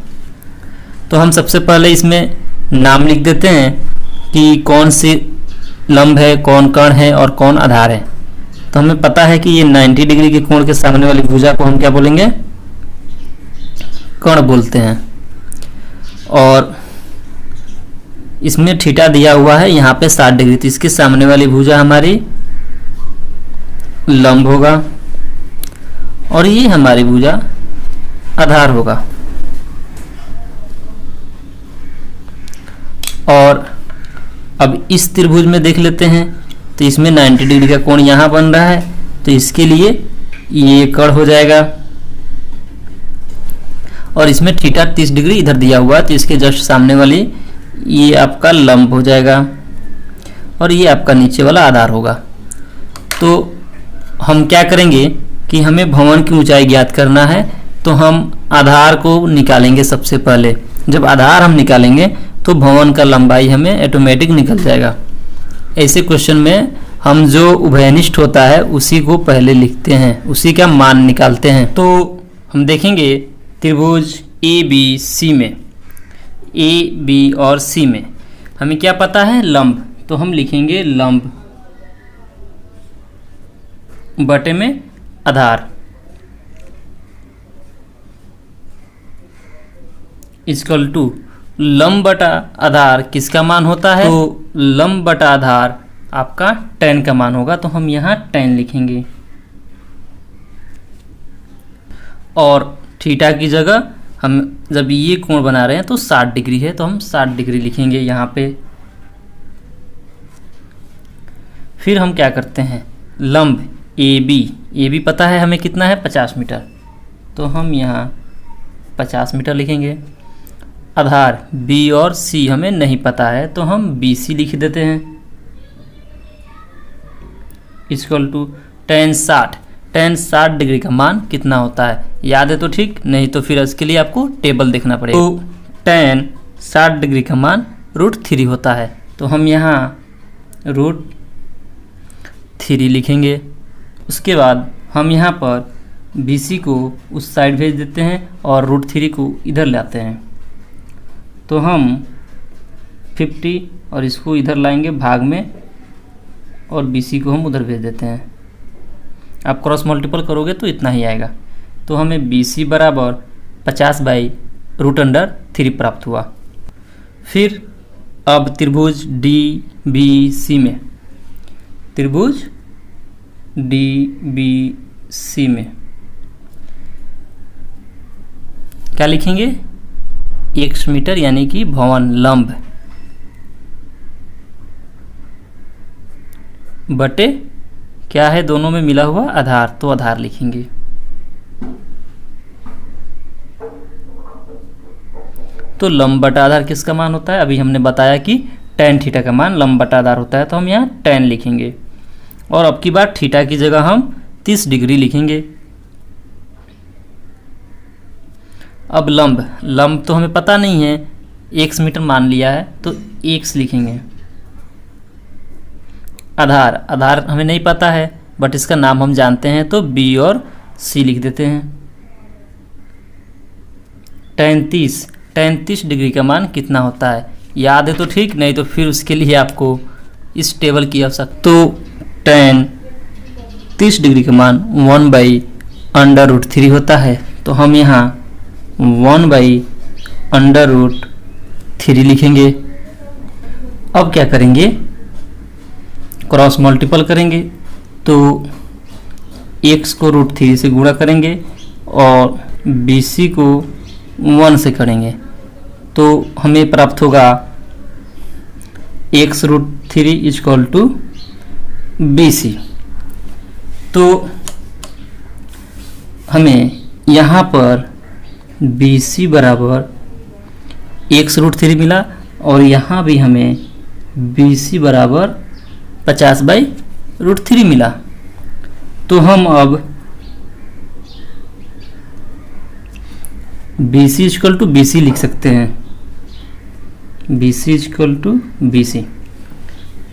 तो हम सबसे पहले इसमें नाम लिख देते हैं कि कौन सी लंब है, कौन कर्ण है और कौन आधार है। तो हमें पता है कि ये 90 डिग्री के कोण के सामने वाली भुजा को हम क्या बोलेंगे कर्ण बोलते हैं, और इसमें थीटा दिया हुआ है यहाँ पे 60 डिग्री, तो इसके सामने वाली भुजा हमारी लंब होगा और ये हमारी भुजा आधार होगा। और अब इस त्रिभुज में देख लेते हैं, तो इसमें 90 डिग्री का कोण यहाँ बन रहा है, तो इसके लिए ये कर्ण हो जाएगा और इसमें थीटा 30 डिग्री इधर दिया हुआ है, तो इसके जस्ट सामने वाली ये आपका लंब हो जाएगा और ये आपका नीचे वाला आधार होगा। तो हम क्या करेंगे कि हमें भवन की ऊंचाई ज्ञात करना है, तो हम आधार को निकालेंगे सबसे पहले। जब आधार हम निकालेंगे तो भवन का लंबाई हमें ऑटोमेटिक निकल जाएगा। ऐसे क्वेश्चन में हम जो उभयनिष्ठ होता है उसी को पहले लिखते हैं, उसी का मान निकालते हैं। तो हम देखेंगे त्रिभुज ABC में, A, B और C में हमें क्या पता है लंब, तो हम लिखेंगे लंब बटे में आधार इक्वल टू लंब बटा आधार किसका मान होता है, तो लंब बटा आधार आपका tan का मान होगा, तो हम यहाँ tan लिखेंगे और थीटा की जगह हम जब ये कोण बना रहे हैं तो 60 डिग्री है, तो हम 60 डिग्री लिखेंगे यहाँ पे। फिर हम क्या करते हैं लंब ए बी पता है हमें कितना है 50 मीटर, तो हम यहाँ 50 मीटर लिखेंगे। आधार बी और सी हमें नहीं पता है तो हम बी सी लिख देते हैं। इक्वल टू tan 60 डिग्री का मान कितना होता है, याद है तो ठीक, नहीं तो फिर इसके लिए आपको टेबल देखना पड़ेगा। तो tan 60 डिग्री का मान √3 होता है, तो हम यहाँ √3 लिखेंगे। उसके बाद हम यहाँ पर BC को उस साइड भेज देते हैं और √3 को इधर लाते हैं, तो हम 50 और इसको इधर लाएंगे भाग में और BC को हम उधर भेज देते हैं। आप क्रॉस मल्टीपल करोगे तो इतना ही आएगा, तो हमें BC बराबर 50/√3 प्राप्त हुआ। फिर अब त्रिभुज DBC में क्या लिखेंगे, x मीटर यानी कि भवन लंब बटे क्या है दोनों में मिला हुआ आधार, तो आधार लिखेंगे। तो लंब बटा आधार किसका मान होता है, अभी हमने बताया कि tan थीटा का मान लंब बटा आधार होता है, तो हम यहाँ tan लिखेंगे और अब की बार थीटा की जगह हम 30 डिग्री लिखेंगे। अब लंब तो हमें पता नहीं है, x मीटर मान लिया है तो x लिखेंगे। आधार हमें नहीं पता है बट इसका नाम हम जानते हैं, तो b और c लिख देते हैं। tan 30 डिग्री का मान कितना होता है, याद है तो ठीक, नहीं तो फिर उसके लिए आपको इस टेबल की आवश्यकता। तो tan 30 डिग्री का मान 1/√3 होता है, तो हम यहाँ 1/√3 लिखेंगे। अब क्या करेंगे, क्रॉस मल्टीपल करेंगे, तो x को √3 से गुणा करेंगे और BC को 1 से करेंगे, तो हमें प्राप्त होगा x √3 = BC। तो हमें यहाँ पर BC बराबर x √3 मिला और यहाँ भी हमें BC बराबर 50/√3 मिला। तो हम अब BC = BC लिख सकते हैं। BC = BC,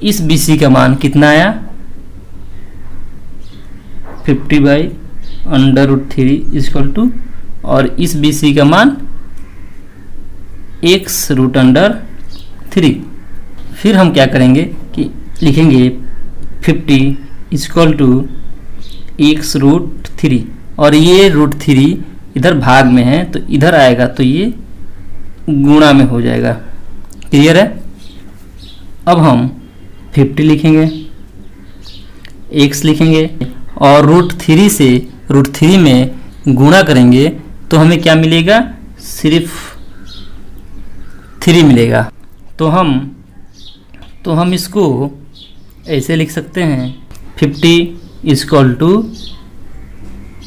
इस BC का मान कितना आया, 50/√3 और इस BC का मान x √3। फिर हम क्या करेंगे कि लिखेंगे 50 = x √3 और ये √3 इधर भाग में है तो इधर आएगा तो ये गुणा में हो जाएगा। क्लियर है। अब हम 50 लिखेंगे, x लिखेंगे और √3 से √3 में गुणा करेंगे तो हमें क्या मिलेगा, सिर्फ 3 मिलेगा। तो हम इसको ऐसे लिख सकते हैं 50 =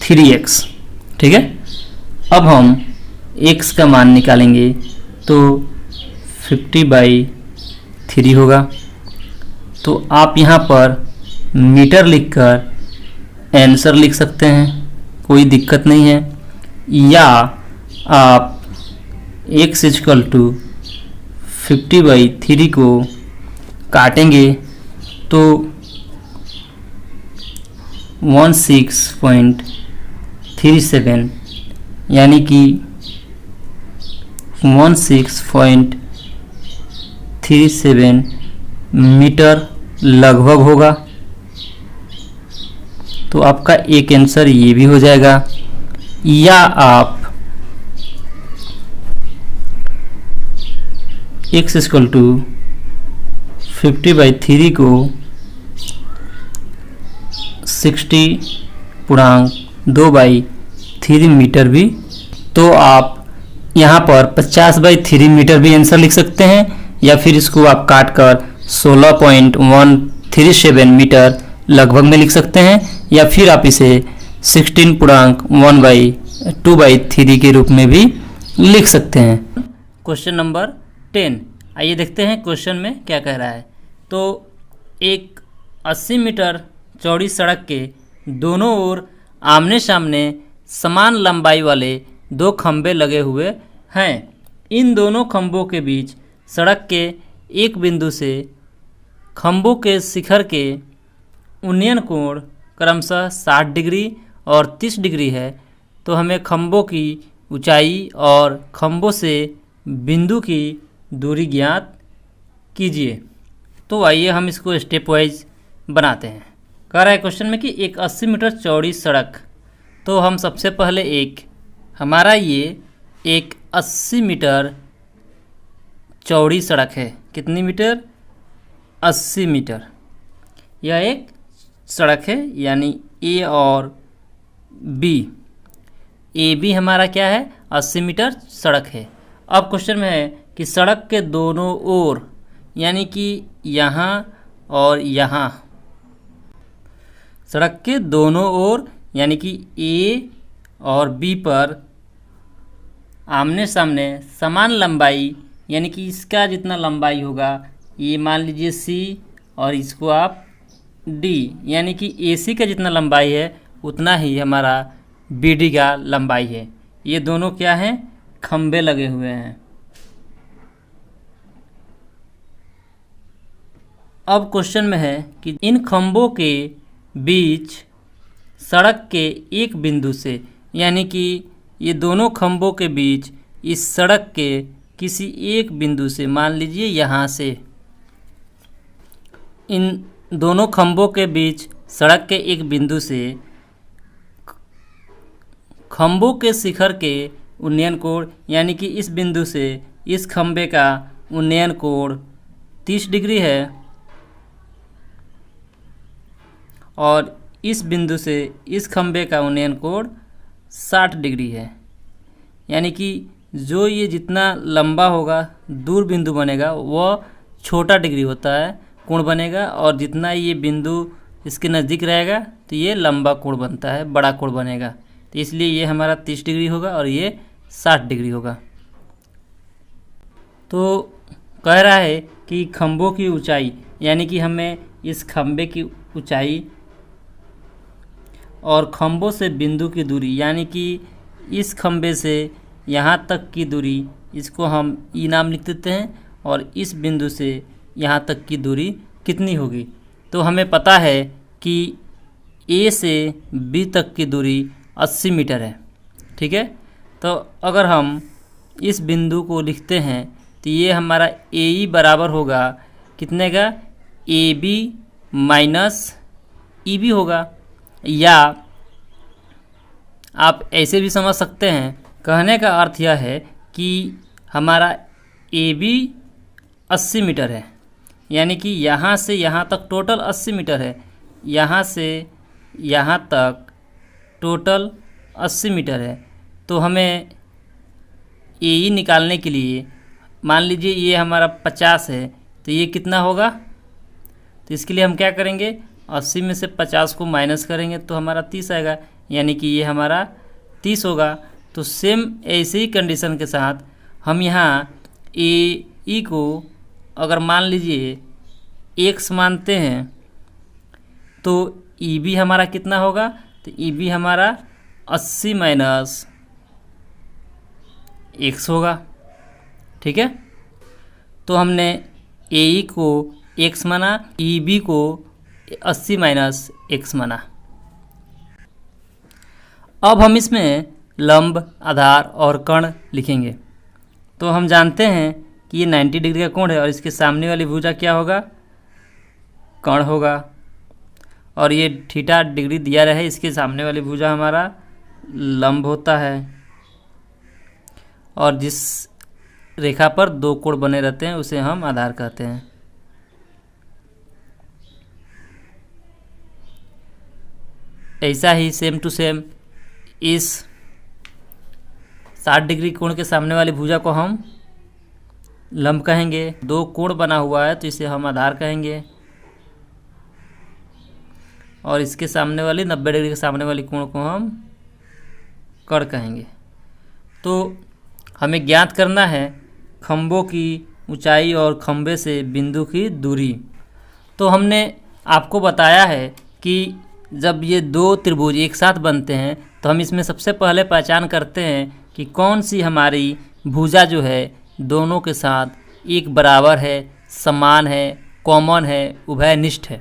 3x। ठीक है। अब हम x का मान निकालेंगे तो 50/3 होगा। तो आप यहाँ पर मीटर लिखकर आंसर लिख सकते हैं, कोई दिक्कत नहीं है, या आप x = 50/3 को काटेंगे तो 16.37 यानी कि 16.37 मीटर लगभग होगा। तो आपका एक आंसर ये भी हो जाएगा। या आप x = 50/3 को 60.2/3 मीटर भी, तो आप यहाँ पर 50/3 मीटर भी आंसर लिख सकते हैं, या फिर इसको आप काट कर 16.137 मीटर लगभग में लिख सकते हैं, या फिर आप इसे 16.1/2/3 के रूप में भी लिख सकते हैं। क्वेश्चन नंबर 10, आइए देखते हैं क्वेश्चन में क्या कह रहा है। तो एक 80 मीटर चौड़ी सड़क के दोनों ओर आमने सामने समान लंबाई वाले 2 खंभे लगे हुए हैं। इन दोनों खंभों के बीच सड़क के एक बिंदु से खंभों के शिखर के उन्नयन कोण क्रमशः 60 डिग्री और 30 डिग्री है। तो हमें खंभों की ऊंचाई और खंभों से बिंदु की दूरी ज्ञात कीजिए। तो आइए हम इसको स्टेप वाइज बनाते हैं। कह रहा है क्वेश्चन में कि एक 80 मीटर चौड़ी सड़क, तो हम सबसे पहले हमारा ये एक 80 मीटर चौड़ी सड़क है। कितनी मीटर? 80 मीटर। यह एक सड़क है, यानी ए और बी। ए बी हमारा क्या है? 80 मीटर सड़क है। अब क्वेश्चन में है कि सड़क के दोनों ओर, यानी कि यहाँ और यहाँ, सड़क के दोनों ओर यानी कि ए और बी पर आमने सामने समान लंबाई, यानी कि इसका जितना लंबाई होगा ये मान लीजिए सी और इसको आप डी, यानी कि ए सी का जितना लंबाई है उतना ही हमारा बी डी का लंबाई है। ये दोनों क्या हैं? खंभे लगे हुए हैं। अब क्वेश्चन में है कि इन खंभों के बीच सड़क के एक बिंदु से, यानी कि ये दोनों खंभों के बीच इस सड़क के किसी एक बिंदु से, मान लीजिए यहाँ से, इन दोनों खंभों के बीच सड़क के एक बिंदु से खंभों के शिखर के उन्नयन कोण, यानी कि इस बिंदु से इस खंभे का उन्नयन कोण 30 डिग्री है और इस बिंदु से इस खंभे का उन्नयन कोण 60 डिग्री है। यानी कि जो ये जितना लंबा होगा, दूर बिंदु बनेगा, वह छोटा डिग्री होता है, कोण बनेगा, और जितना ये बिंदु इसके नज़दीक रहेगा तो ये लंबा कोण बनता है, बड़ा कोण बनेगा। तो इसलिए ये हमारा 30 डिग्री होगा और ये 60 डिग्री होगा। तो कह रहा है कि खंभों की ऊंचाई, यानी कि हमें इस खंभे की ऊंचाई और खंभों से बिंदु की दूरी, यानी कि इस खंभे से यहाँ तक की दूरी, इसको हम ई नाम लिख देते हैं, और इस बिंदु से यहाँ तक की दूरी कितनी होगी। तो हमें पता है कि ए से बी तक की दूरी 80 मीटर है। ठीक है, तो अगर हम इस बिंदु को लिखते हैं तो ये हमारा ए ई बराबर होगा कितने का? A B minus E B होगा। या आप ऐसे भी समझ सकते हैं, कहने का अर्थ यह है कि हमारा ए बी 80 मीटर है, यानी कि यहाँ से यहाँ तक टोटल 80 मीटर है, यहाँ से यहाँ तक टोटल 80 मीटर है। तो हमें ए ई निकालने के लिए, मान लीजिए ये हमारा 50 है, तो ये कितना होगा? तो इसके लिए हम क्या करेंगे? 80 में से 50 को माइनस करेंगे तो हमारा 30 आएगा, यानी कि ये हमारा 30 होगा। तो सेम ऐसे ही कंडीशन के साथ हम यहाँ ए ई को अगर मान लीजिए x मानते हैं तो ई बी हमारा कितना होगा? तो ई बी हमारा 80 माइनस x होगा। ठीक है, तो हमने ए ई को x माना, ई बी को 80 माइनस x माना। अब हम इसमें लंब, आधार और कर्ण लिखेंगे। तो हम जानते हैं कि ये 90 डिग्री का कोण है और इसके सामने वाली भुजा क्या होगा? कर्ण होगा। और ये थीटा डिग्री दिया रहे, इसके सामने वाली भुजा हमारा लंब होता है। और जिस रेखा पर 2 कोण बने रहते हैं उसे हम आधार कहते हैं। ऐसा ही सेम टू सेम इस 60 डिग्री कोण के सामने वाली भुजा को हम लंब कहेंगे। 2 कोण बना हुआ है तो इसे हम आधार कहेंगे। और इसके सामने वाली 90 डिग्री के सामने वाली कोण को हम कर्ण कहेंगे। तो हमें ज्ञात करना है खंभों की ऊंचाई और खंभे से बिंदु की दूरी। तो हमने आपको बताया है कि जब ये दो त्रिभुज एक साथ बनते हैं तो हम इसमें सबसे पहले पहचान करते हैं कि कौन सी हमारी भुजा जो है दोनों के साथ एक बराबर है, समान है, कॉमन है, उभयनिष्ठ है।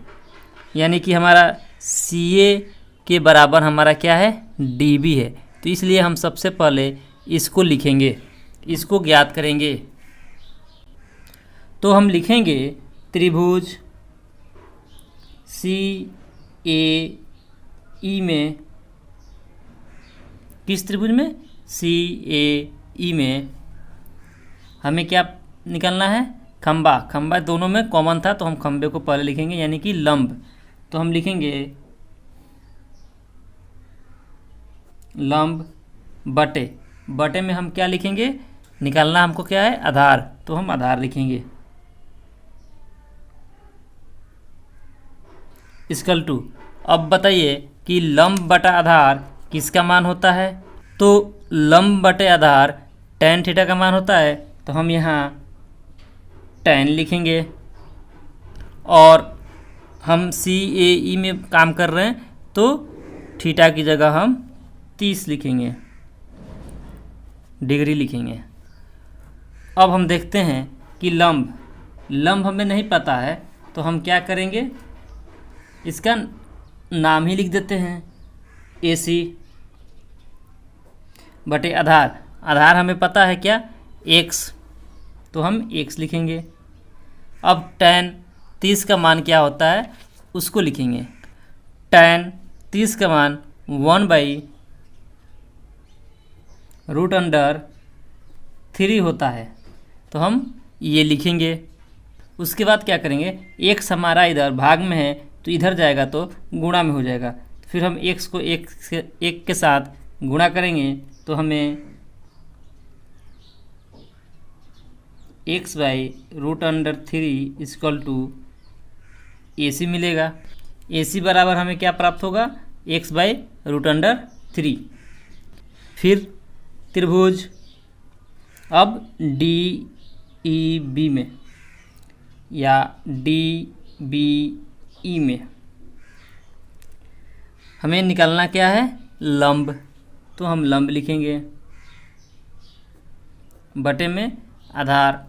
यानी कि हमारा CA के बराबर हमारा क्या है, DB है। तो इसलिए हम सबसे पहले इसको लिखेंगे, इसको ज्ञात करेंगे। तो हम लिखेंगे त्रिभुज CAE में, किस त्रिभुज में, CAE में हमें क्या निकालना है, खंभा दोनों में कॉमन था तो हम खंभे को पहले लिखेंगे यानी कि लंब। तो हम लिखेंगे लंब बटे में हम क्या लिखेंगे, निकालना हमको क्या है, आधार। तो हम आधार लिखेंगे इक्वल टू। अब बताइए कि लंब बटा आधार किसका मान होता है। तो लंब बटे आधार tan थीटा का मान होता है। तो हम यहाँ tan लिखेंगे और हम CAE में काम कर रहे हैं तो थीटा की जगह हम 30 लिखेंगे, डिग्री लिखेंगे। अब हम देखते हैं कि लंब हमें नहीं पता है तो हम क्या करेंगे, इसका नाम ही लिख देते हैं AC बटे आधार हमें पता है क्या, x। तो हम x लिखेंगे। अब tan 30 का मान क्या होता है उसको लिखेंगे। tan 30 का मान 1/√3 होता है। तो हम ये लिखेंगे। उसके बाद क्या करेंगे, x हमारा इधर भाग में है तो इधर जाएगा तो गुणा में हो जाएगा। फिर हम x को एक के साथ गुणा करेंगे तो हमें x/√3 इक्वल टू AC मिलेगा। AC बराबर हमें क्या प्राप्त होगा, x/√3। फिर त्रिभुज अब DEB में या DBE में हमें निकालना क्या है, लंब। तो हम लंब लिखेंगे बटे में आधार।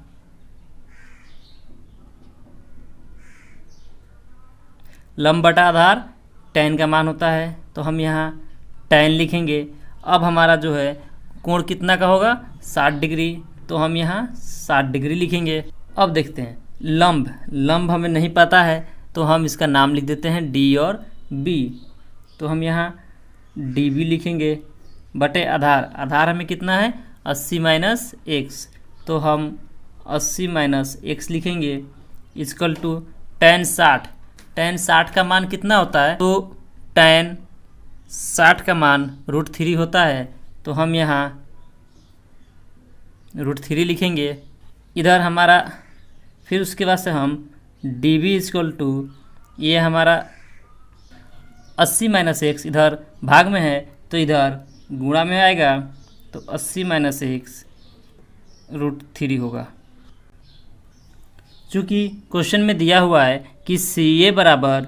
लंब बटा आधार tan का मान होता है तो हम यहाँ tan लिखेंगे। अब हमारा जो है कोण कितना का होगा, 60 डिग्री। तो हम यहाँ 60 डिग्री लिखेंगे। अब देखते हैं लंब हमें नहीं पता है तो हम इसका नाम लिख देते हैं D और B। तो हम यहाँ DB लिखेंगे बटे आधार हमें कितना है, 80 - x। तो हम 80 - x लिखेंगे इक्वल टू tan 60 का मान कितना होता है, तो tan 60 का मान √3 होता है। तो हम यहाँ √3 लिखेंगे इधर हमारा। फिर उसके बाद से हम DB इक्वल टू, ये हमारा 80 - x इधर भाग में है तो इधर गुणा में आएगा तो 80 - x √3 होगा। चूँकि क्वेश्चन में दिया हुआ है कि CA बराबर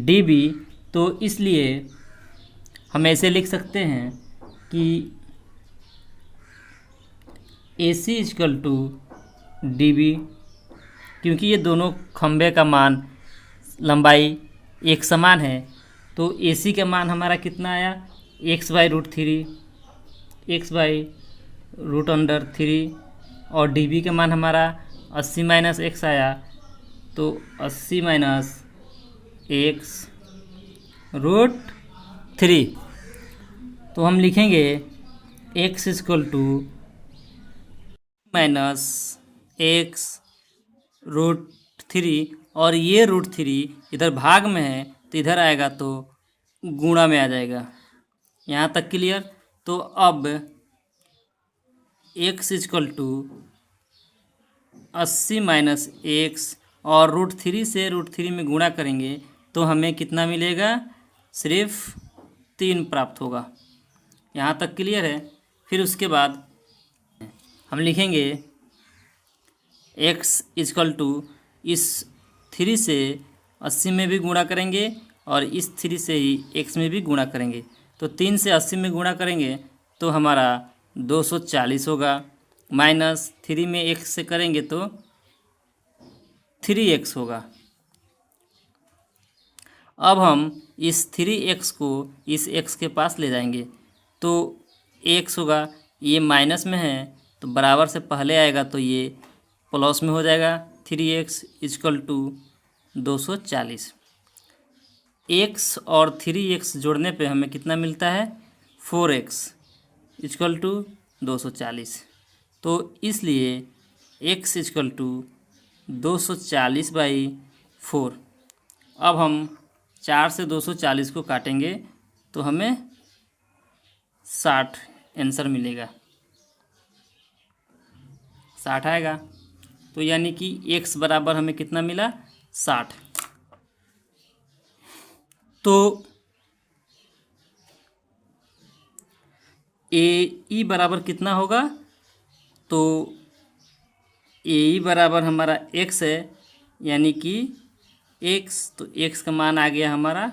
DB, तो इसलिए हम ऐसे लिख सकते हैं कि AC इक्वल टू DB। क्योंकि ये दोनों खंभे का मान लंबाई एक समान है तो AC का मान हमारा कितना आया, x/√3 और DB का मान हमारा 80 - x आया तो 80 - x√3। तो हम लिखेंगे x इक्वल टू -x√3 और ये √3 इधर भाग में है तो इधर आएगा तो गुणा में आ जाएगा। यहाँ तक क्लियर। तो अब x इक्वल टू 80 - x और √3 से √3 में गुणा करेंगे तो हमें कितना मिलेगा, सिर्फ 3 प्राप्त होगा। यहाँ तक क्लियर है। फिर उसके बाद हम लिखेंगे x इजकल टू इस 3 से 80 में भी गुणा करेंगे और इस 3 से ही x में भी गुणा करेंगे। तो 3 से 80 में गुणा करेंगे तो हमारा 240 होगा, माइनस 3 में x से करेंगे तो 3x होगा। अब हम इस 3x को इस x के पास ले जाएंगे तो x होगा, ये माइनस में है तो बराबर से पहले आएगा तो ये प्लस में हो जाएगा। 3x is equal to 240। x और 3x जोड़ने पे हमें कितना मिलता है 4x इजकल टू 240। तो इसलिए x इजकल टू 240/4। अब हम 4 से 240 को काटेंगे तो हमें 60 आंसर मिलेगा, 60 आएगा। तो यानी कि x बराबर हमें कितना मिला 60। तो AE बराबर कितना होगा, तो AE बराबर हमारा x है, यानी कि x, तो x का मान आ गया हमारा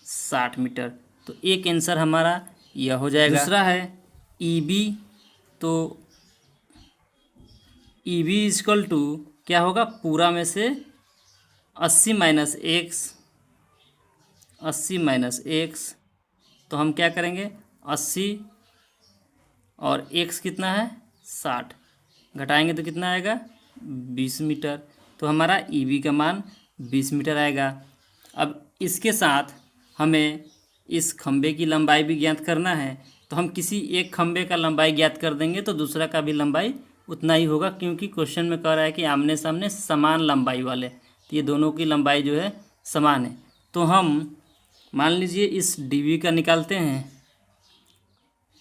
60 मीटर। तो एक आंसर हमारा यह हो जाएगा। दूसरा है EB। तो EB इजकल टू क्या होगा, पूरा में से 80 माइनस x। तो हम क्या करेंगे 80 और x कितना है 60, घटाएंगे तो कितना आएगा 20 मीटर। तो हमारा EB का मान 20 मीटर आएगा। अब इसके साथ हमें इस खंबे की लंबाई भी ज्ञात करना है। तो हम किसी एक खंबे का लंबाई ज्ञात कर देंगे तो दूसरा का भी लंबाई उतना ही होगा, क्योंकि क्वेश्चन में कह रहा है कि आमने सामने समान लंबाई वाले, तो ये दोनों की लंबाई जो है समान है। तो हम मान लीजिए इस DB का निकालते हैं।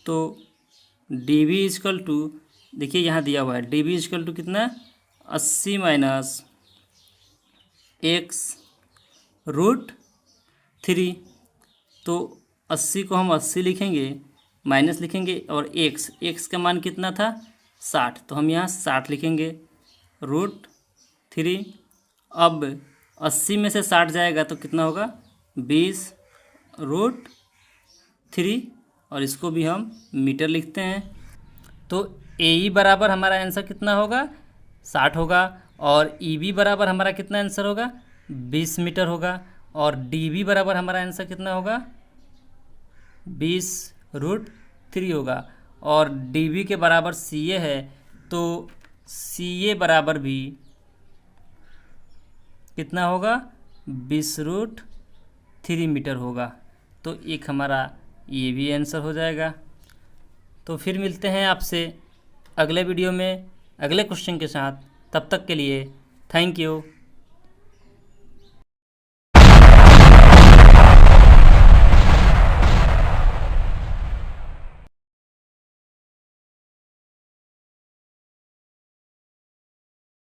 तो DB इजकल टू, देखिए यहाँ दिया हुआ है DB इजकल टू कितना 80 माइनस x रूट 3। तो 80 को हम 80 लिखेंगे, माइनस लिखेंगे और x का मान कितना था 60, तो हम यहाँ 60 लिखेंगे रूट 3। अब 80 में से 60 जाएगा तो कितना होगा 20 रूट 3, और इसको भी हम मीटर लिखते हैं। तो AE बराबर हमारा आंसर कितना होगा 60 होगा, और EB बराबर हमारा कितना आंसर होगा 20 मीटर होगा, और DB बराबर हमारा आंसर कितना होगा 20 रूट 3 होगा। और DB के बराबर CA है, तो CA बराबर भी कितना होगा 20 रूट 3 मीटर होगा। तो एक हमारा ये भी आंसर हो जाएगा। तो फिर मिलते हैं आपसे अगले वीडियो में अगले क्वेश्चन के साथ। तब तक के लिए थैंक यू।